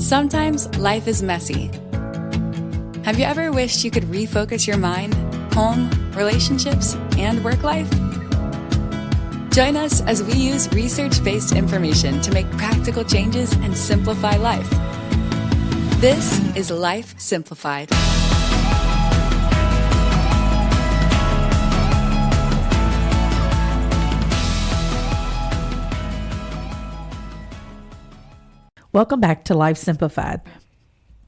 Sometimes life is messy. Have you ever wished you could refocus your mind, home, relationships, and work life? Join us as we use research-based information to make practical changes and simplify life. This is Life Simplified. Welcome back to Life Simplified.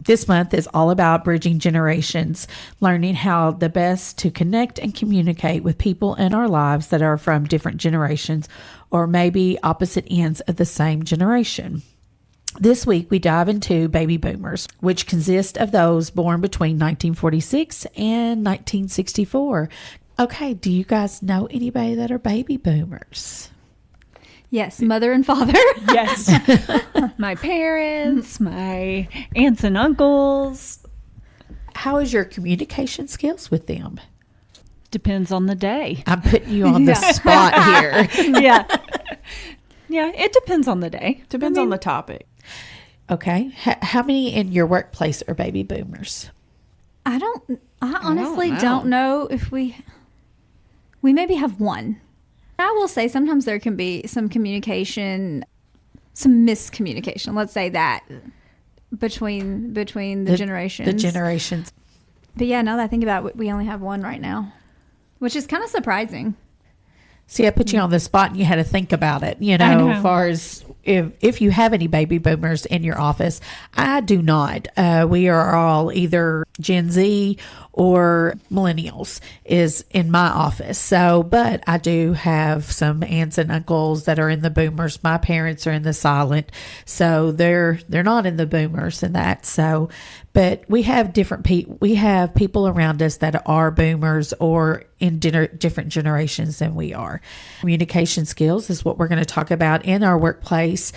This month is all about bridging generations, learning how the best to connect and communicate with people in our lives that are from different generations or maybe opposite ends of the same generation. This week, we dive into baby boomers, which consist of those born between 1946 and 1964. Okay, do you guys know anybody that are baby boomers? Yes, mother and father. Yes. My parents, my aunts and uncles. How is your communication skills with them? Depends on the day. I'm putting you on the spot here. Yeah. Yeah, it depends on the day. Depends on the topic. Okay. How many in your workplace are baby boomers? I honestly don't know if we maybe have one. I will say sometimes there can be some communication, some miscommunication, let's say that, between the generations. The generations. But yeah, now that I think about it, we only have one right now, which is kind of surprising. See, I put you on the spot and you had to think about it, as far as if you have any baby boomers in your office. I do not. We are all either Gen Z or millennials is in my office. So, but I do have some aunts and uncles that are in the boomers. My parents are in the silent. So they're not in the boomers and that. So, but we have different people. We have people around us that are boomers or in different generations than we are. Communication skills is what we're going to talk about in our workplace.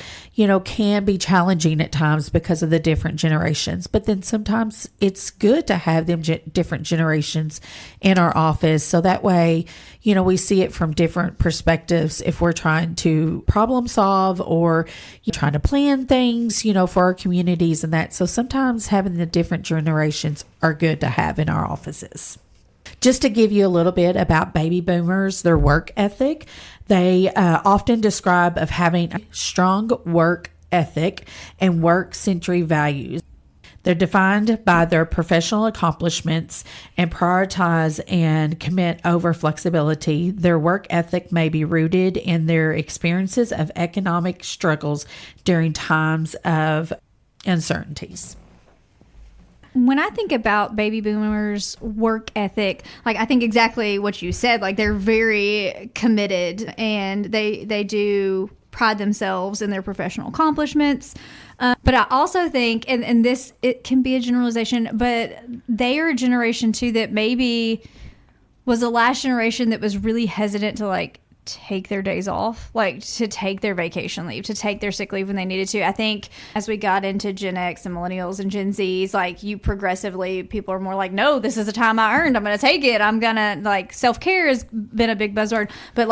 Can be challenging at times because of the different generations, but then sometimes it's good to have them different generations in our office. So that way, we see it from different perspectives if we're trying to problem solve or trying to plan things, for our communities and that. So sometimes having the different generations are good to have in our offices. Just to give you a little bit about baby boomers, their work ethic, they often describe of having a strong work ethic and work-centric values. They're defined by their professional accomplishments and prioritize and commit over flexibility. Their work ethic may be rooted in their experiences of economic struggles during times of uncertainties. When I think about baby boomers' work ethic, I think exactly what you said. They're very committed and they do pride themselves in their professional accomplishments. But I also think, and this, it can be a generalization, but they are a generation too that maybe was the last generation that was really hesitant to take their days off, to take their vacation leave, to take their sick leave when they needed to. I think as we got into Gen X and millennials and Gen Zs, you progressively, people are more no, this is a time I earned. I'm going to take it. I'm going to, self-care has been a big buzzword. But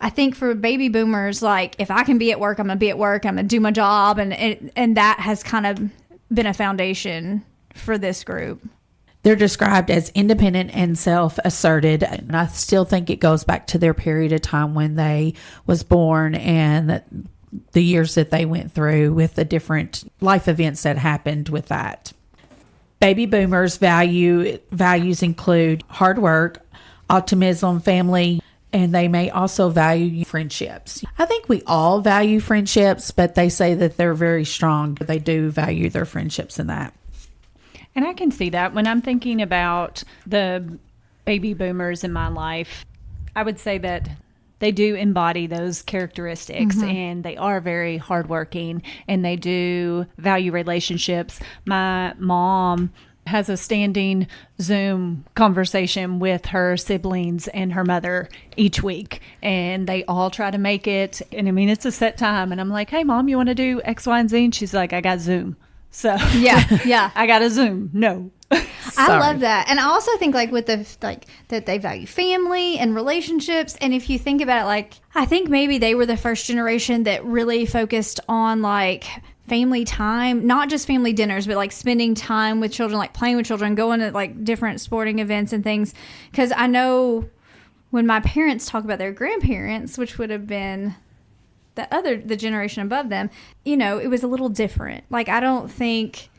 I think for baby boomers, if I can be at work, I'm going to be at work. I'm going to do my job. And that has kind of been a foundation for this group. They're described as independent and self-asserted, and I still think it goes back to their period of time when they was born and the years that they went through with the different life events that happened with that. Baby boomers' values include hard work, optimism, family, and they may also value friendships. I think we all value friendships, but they say that they're very strong. They do value their friendships in that. And I can see that when I'm thinking about the baby boomers in my life. I would say that they do embody those characteristics, and they are very hardworking, and they do value relationships. My mom has a standing Zoom conversation with her siblings and her mother each week, and they all try to make it. And it's a set time, and I'm like, hey, Mom, you want to do X, Y, and Z? And she's like, I got Zoom. So yeah, I got a Zoom. No. I love that. And I also think with the that they value family and relationships. And if you think about it, I think maybe they were the first generation that really focused on family time, not just family dinners, but like spending time with children, like playing with children, going to like different sporting events and things. Because I know when my parents talk about their grandparents, which would have been the generation above them, you know, it was a little different. Like, I don't think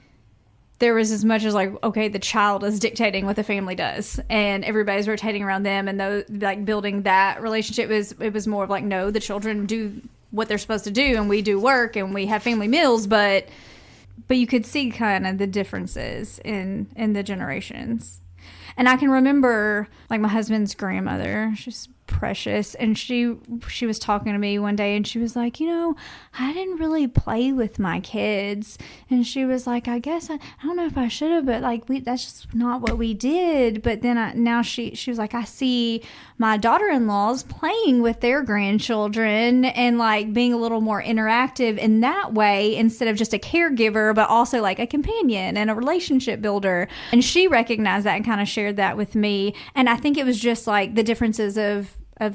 there was as much as like, okay, the child is dictating what the family does and everybody's rotating around them, and those, like, building that relationship it was more of like, no, the children do what they're supposed to do and we do work and we have family meals, but you could see kind of the differences in the generations. And I can remember, like, my husband's grandmother, she's precious, and she was talking to me one day, and she was like, you know, I didn't really play with my kids. And she was like, I guess I don't know if I should have, but like, that's just not what we did. But then now she was like, I see my daughter-in-laws playing with their grandchildren and like being a little more interactive in that way, instead of just a caregiver, but also like a companion and a relationship builder. And she recognized that and kind of shared that with me. And I think it was just like the differences of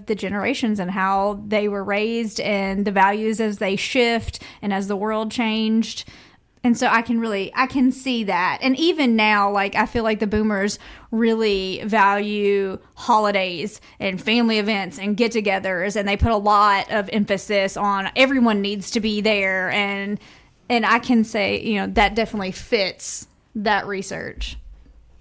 the generations and how they were raised and the values as they shift and as the world changed. And so I can see that. And even now, like, I feel like the boomers really value holidays and family events and get-togethers, and they put a lot of emphasis on everyone needs to be there. And I can say, you know, that definitely fits that research.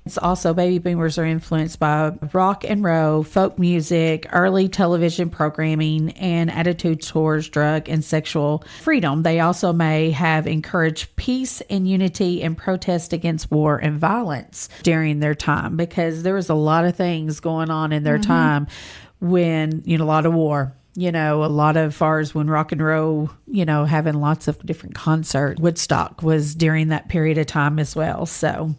It's also, baby boomers are influenced by rock and roll, folk music, early television programming, and attitudes towards drug and sexual freedom. They also may have encouraged peace and unity and protest against war and violence during their time, because there was a lot of things going on in their time when, you know, a lot of war. You know, a lot of fars when rock and roll, you know, having lots of different concerts. Woodstock was during that period of time as well. So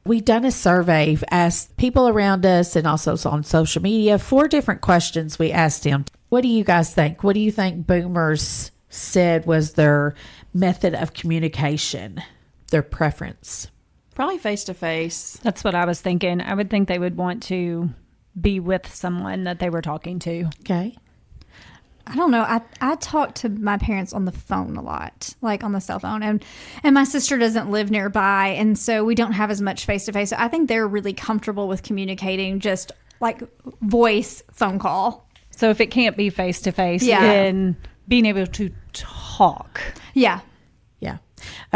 we done a survey, asked people around us and also on social media, 4 different questions we asked them. What do you guys think? What do you think boomers said was their method of communication, their preference? Probably face-to-face. That's what I was thinking. I would think they would want to be with someone that they were talking to. Okay. I don't know. I talk to my parents on the phone a lot, like on the cell phone, and my sister doesn't live nearby, and so we don't have as much face to face. So I think they're really comfortable with communicating just like voice phone call. So if it can't be face to face, then being able to talk. Yeah. Yeah.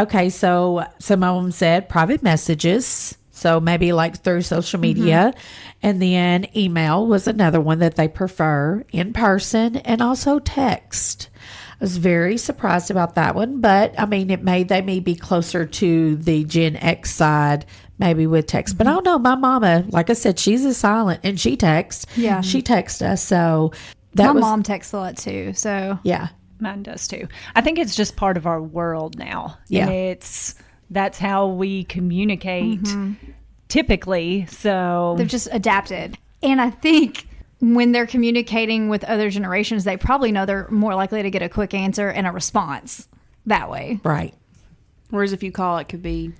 Okay. So some of them said private messages. So maybe like through social media, and then email was another one that they prefer, in person, and also text. I was very surprised about that one, but I mean, they may be closer to the Gen X side, maybe with text. But I don't know. My mama, like I said, she's a silent, and she texts. Yeah, she texts us. So my mom texts a lot too. So yeah, mine does too. I think it's just part of our world now. Yeah, and that's how we communicate typically. So they've just adapted. And I think when they're communicating with other generations, they probably know they're more likely to get a quick answer and a response that way. Right. Whereas if you call, it could be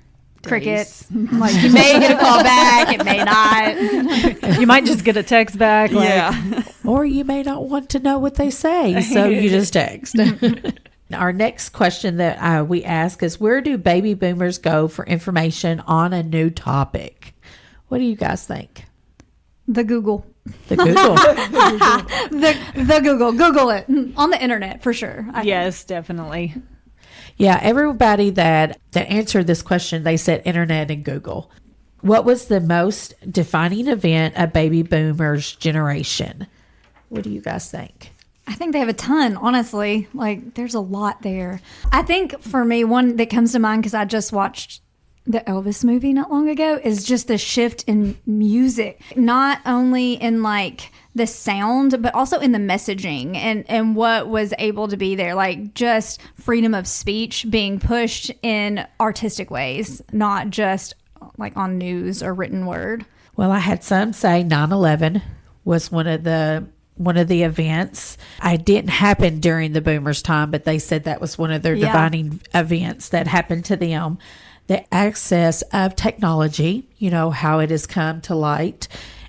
crickets. Like, you may get a call back, it may not. You might just get a text back. Like, yeah. Or you may not want to know what they say, so you just text. Our next question that we ask is, where do baby boomers go for information on a new topic? What do you guys think? The Google. The Google. the Google. Google it. On the internet, for sure. Yes, definitely. Yeah, everybody that answered this question, they said internet and Google. What was the most defining event of baby boomers' generation? What do you guys think? I think they have a ton, honestly. Like, there's a lot there. I think for me, one that comes to mind, because I just watched the Elvis movie not long ago, is just the shift in music. Not only in like the sound, but also in the messaging and what was able to be there. Like, just freedom of speech being pushed in artistic ways, not just like on news or written word. Well, I had some say 9/11 was one of the events. It didn't happen during the boomers' time, but they said that was one of their defining events that happened to them. The access of technology, you know, how it has come to light,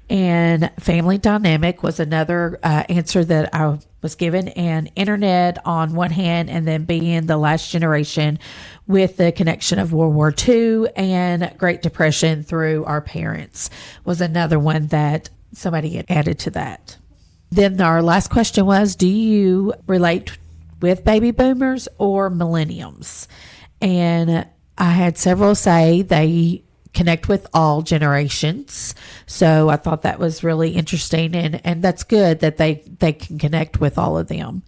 And family dynamic was another answer that I was given, and internet on one hand, and then being the last generation with the connection of World War II and Great Depression through our parents was another one that somebody had added to that. Then our last question was, do you relate with baby boomers or millenniums? And I had several say they connect with all generations. So I thought that was really interesting, and that's good that they can connect with all of them.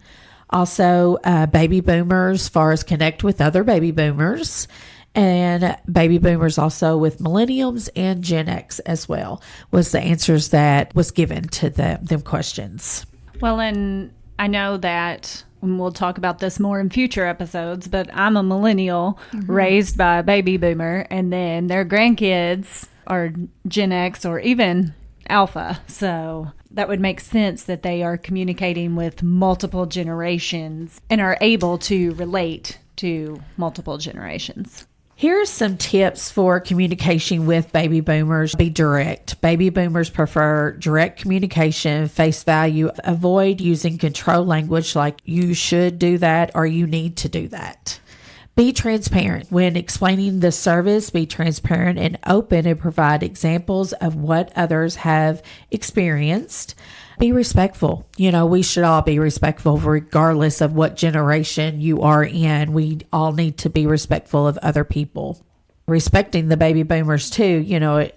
Also, baby boomers, as far as connect with other baby boomers, and baby boomers also with millenniums and Gen X as well, was the answers that was given to them questions. Well, and I know that, and we'll talk about this more in future episodes, but I'm a millennial raised by a baby boomer, and then their grandkids are Gen X or even Alpha. So that would make sense that they are communicating with multiple generations and are able to relate to multiple generations. Here's some tips for communication with baby boomers. Be direct. Baby boomers prefer direct communication, face value. Avoid using control language like you should do that or you need to do that. Be transparent. When explaining the service, be transparent and open and provide examples of what others have experienced. Be respectful. We should all be respectful regardless of what generation you are in. We all need to be respectful of other people. Respecting the baby boomers too,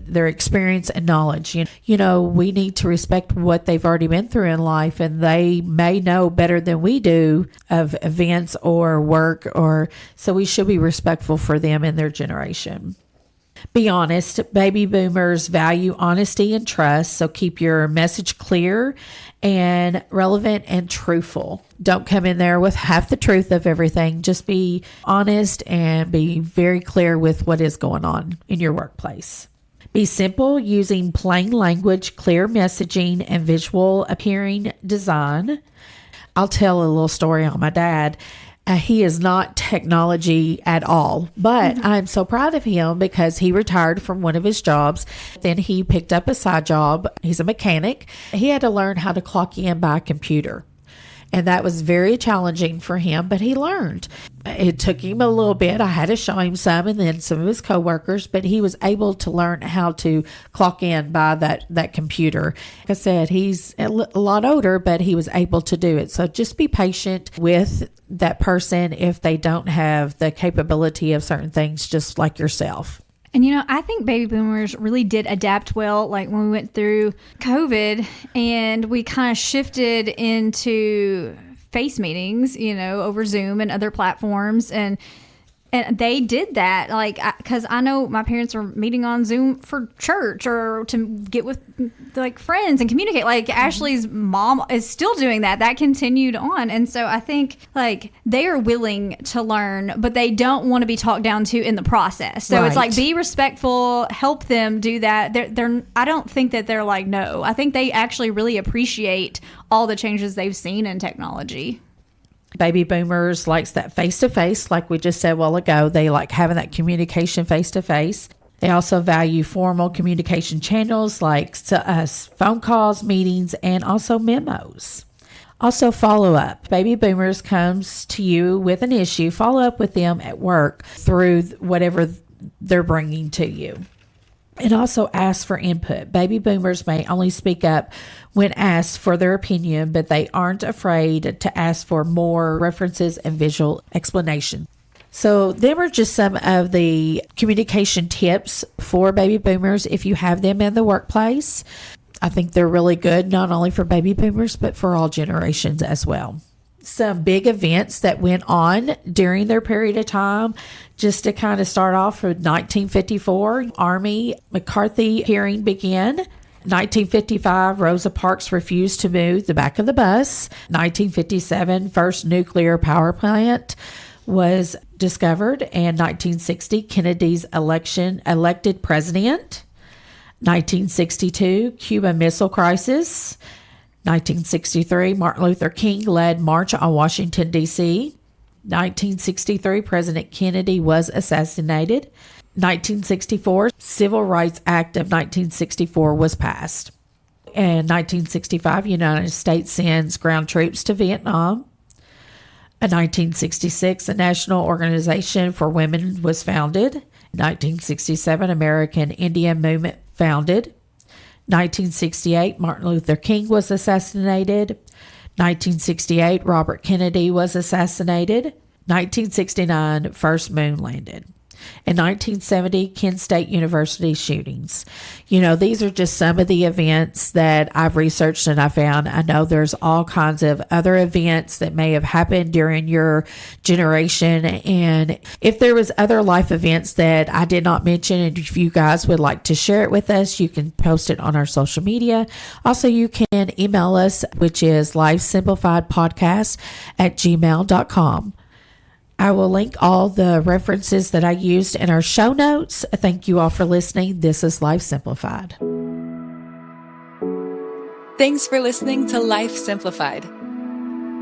their experience and knowledge. We need to respect what they've already been through in life, and they may know better than we do of events or work, so we should be respectful for them and their generation. Be honest. Baby boomers value honesty and trust, so keep your message clear and relevant and truthful. Don't come in there with half the truth of everything. Just be honest and be very clear with what is going on in your workplace. Be simple, using plain language, clear messaging, and visual appearing design. I'll tell a little story on my dad. He is not technology at all, but I'm so proud of him because he retired from one of his jobs. Then he picked up a side job. He's a mechanic. He had to learn how to clock in by a computer. And that was very challenging for him, but he learned. It took him a little bit. I had to show him some and then some of his coworkers, but he was able to learn how to clock in by that computer. Like I said, he's a lot older, but he was able to do it. So just be patient with that person if they don't have the capability of certain things, just like yourself. And, I think baby boomers really did adapt well, like when we went through COVID and we kind of shifted into face meetings, over Zoom and other platforms. And they did that, because I know my parents were meeting on Zoom for church or to get with friends and communicate. Ashley's mom is still doing that. That continued on. And so I think they are willing to learn, but they don't want to be talked down to in the process. So Right. It's be respectful, help them do that. I don't think that they're no. I think they actually really appreciate all the changes they've seen in technology. Baby boomers likes that face-to-face, like we just said a while ago. They like having that communication face-to-face. They also value formal communication channels like phone calls, meetings, and also memos. Also, follow-up. Baby boomers comes to you with an issue. Follow up with them at work through whatever they're bringing to you. And also ask for input. Baby boomers may only speak up when asked for their opinion, but they aren't afraid to ask for more references and visual explanation. So them are just some of the communication tips for baby boomers if you have them in the workplace. I think they're really good, not only for baby boomers, but for all generations as well. Some big events that went on during their period of time. Just to kind of start off with 1954, Army McCarthy hearing began. 1955, Rosa Parks refused to move the back of the bus. 1957, first nuclear power plant was discovered. And 1960, Kennedy's elected president. 1962, Cuban Missile Crisis. 1963, Martin Luther King led March on Washington, D.C. 1963, President Kennedy was assassinated. 1964, Civil Rights Act of 1964 was passed. In 1965, United States sends ground troops to Vietnam. In 1966, a National Organization for Women was founded. 1967, American Indian Movement founded. 1968, Martin Luther King was assassinated. 1968, Robert Kennedy was assassinated. 1969, first moon landed. In 1970, Kent State University shootings. These are just some of the events that I've researched and I found. I know there's all kinds of other events that may have happened during your generation. And if there was other life events that I did not mention, and if you guys would like to share it with us, you can post it on our social media. Also, you can email us, which is lifesimplifiedpodcast@gmail.com. I will link all the references that I used in our show notes. Thank you all for listening. This is Life Simplified. Thanks for listening to Life Simplified.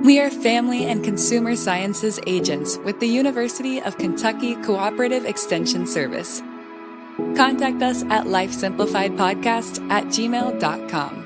We are family and consumer sciences agents with the University of Kentucky Cooperative Extension Service. Contact us at lifesimplifiedpodcast@gmail.com.